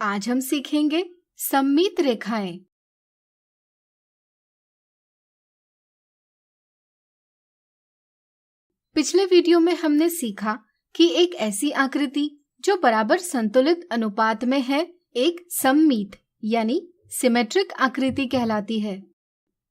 आज हम सीखेंगे सममित रेखाएं। पिछले वीडियो में हमने सीखा कि एक ऐसी आकृति जो बराबर संतुलित अनुपात में है एक सममित यानी सिमेट्रिक आकृति कहलाती है।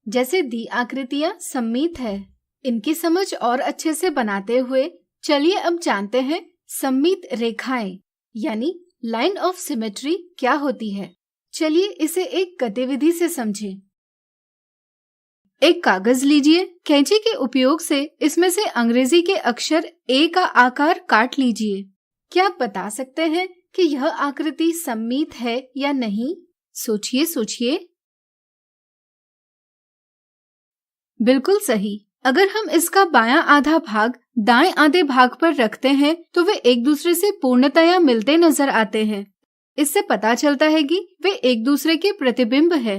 जैसे दी आकृतियां सममित है, इनकी समझ और अच्छे से बनाते हुए चलिए अब जानते हैं सममित रेखाएं यानी लाइन ऑफ सिमेट्री क्या होती है। चलिए इसे एक गतिविधि से समझें। एक कागज लीजिए, कैंची के उपयोग से इसमें से अंग्रेजी के अक्षर ए का आकार काट लीजिए। क्या आप बता सकते हैं कि यह आकृति सममित है या नहीं? सोचिए सोचिए। बिल्कुल सही। अगर हम इसका बायां आधा भाग दाएं आधे भाग पर रखते हैं तो वे एक दूसरे से पूर्णतया मिलते नजर आते हैं। इससे पता चलता है कि वे एक दूसरे के प्रतिबिंब है।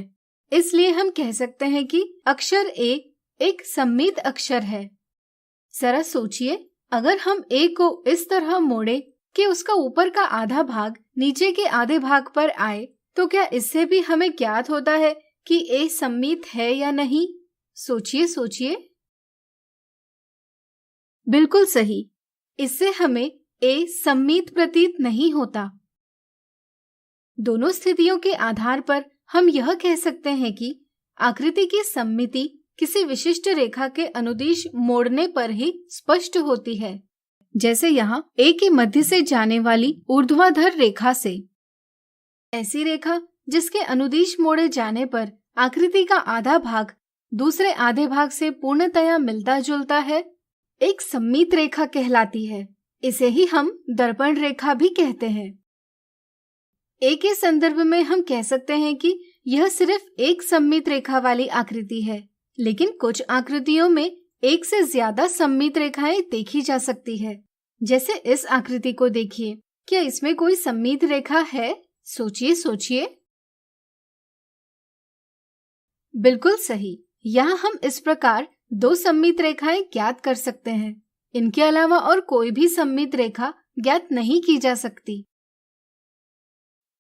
इसलिए हम कह सकते हैं कि अक्षर ए एक सममित अक्षर है। जरा सोचिए, अगर हम ए को इस तरह मोड़े कि उसका ऊपर का आधा भाग नीचे के आधे भाग पर आए, तो क्या इससे भी हमें ज्ञात होता है कि ए सममित है या नहीं? सोचिए सोचिए। बिल्कुल सही। इससे हमें ए सममित प्रतीत नहीं होता। दोनों स्थितियों के आधार पर हम यह कह सकते हैं कि आकृति की सममिति किसी विशिष्ट रेखा के अनुदिश मोड़ने पर ही स्पष्ट होती है। जैसे यहाँ ए के मध्य से जाने वाली ऊर्ध्वाधर रेखा से। ऐसी रेखा जिसके अनुदिश मोड़े जाने पर आकृति का आधा भाग दूसरे आधे भाग से पूर्णतया मिलता जुलता है, एक सममित रेखा कहलाती है। इसे ही हम दर्पण रेखा भी कहते हैं। ए के संदर्भ में हम कह सकते हैं कि यह सिर्फ एक सममित रेखा वाली आकृति है, लेकिन कुछ आकृतियों में एक से ज्यादा सममित रेखाएं देखी जा सकती है। जैसे इस आकृति को देखिए, क्या इसमें कोई सममित रेखा है? सोचिए सोचिए। बिल्कुल सही। यहाँ हम इस प्रकार दो सममित रेखाएं ज्ञात कर सकते हैं। इनके अलावा और कोई भी सममित रेखा ज्ञात नहीं की जा सकती।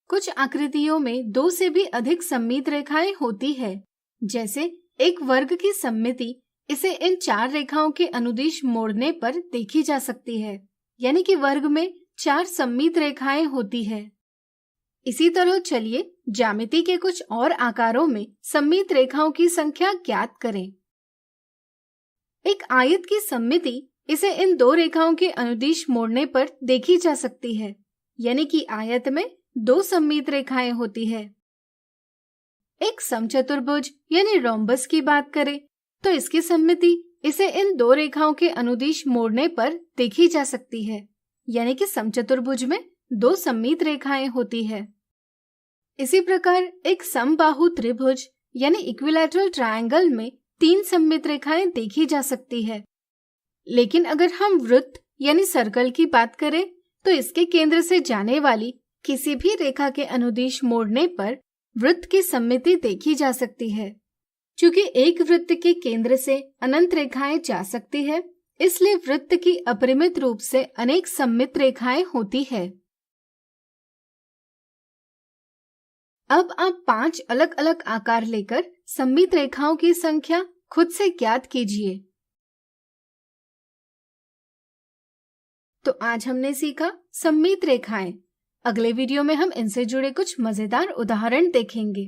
कुछ आकृतियों में दो से भी अधिक सममित रेखाएं होती है। जैसे एक वर्ग की सममिति इसे इन चार रेखाओं के अनुदिश मोड़ने पर देखी जा सकती है, यानी कि वर्ग में चार सममित रेखाएं होती है। इसी तरह चलिए ज्यामिति के कुछ और आकारों में सममित रेखाओं की संख्या ज्ञात करें। एक आयत की सममिति इसे इन दो रेखाओं के अनुदिश मोड़ने पर देखी जा सकती है, यानी कि आयत में दो सममित रेखाएं होती है। एक समचतुर्भुज यानी रोम्बस की बात करें तो इसकी सममिति इसे इन दो रेखाओं के अनुदिश मोड़ने पर देखी जा सकती है, यानी कि समचतुर्भुज में दो सममित रेखाएं होती है। इसी प्रकार एक समबाहु त्रिभुज यानी इक्विलैटरल ट्रायंगल में तीन सममित रेखाएं देखी जा सकती है। लेकिन अगर हम वृत्त यानी सर्कल की बात करें तो इसके केंद्र से जाने वाली किसी भी रेखा के अनुदिश मोड़ने पर वृत्त की सममिति देखी जा सकती है। चूंकि एक वृत्त के केंद्र से अनंत रेखाएं जा सकती है, इसलिए वृत्त की अपरिमित रूप से अनेक सममित रेखाएं होती है। अब आप 5 अलग अलग आकार लेकर सममित रेखाओं की संख्या खुद से ज्ञात कीजिए। तो आज हमने सीखा सममित रेखाएं। अगले वीडियो में हम इनसे जुड़े कुछ मजेदार उदाहरण देखेंगे।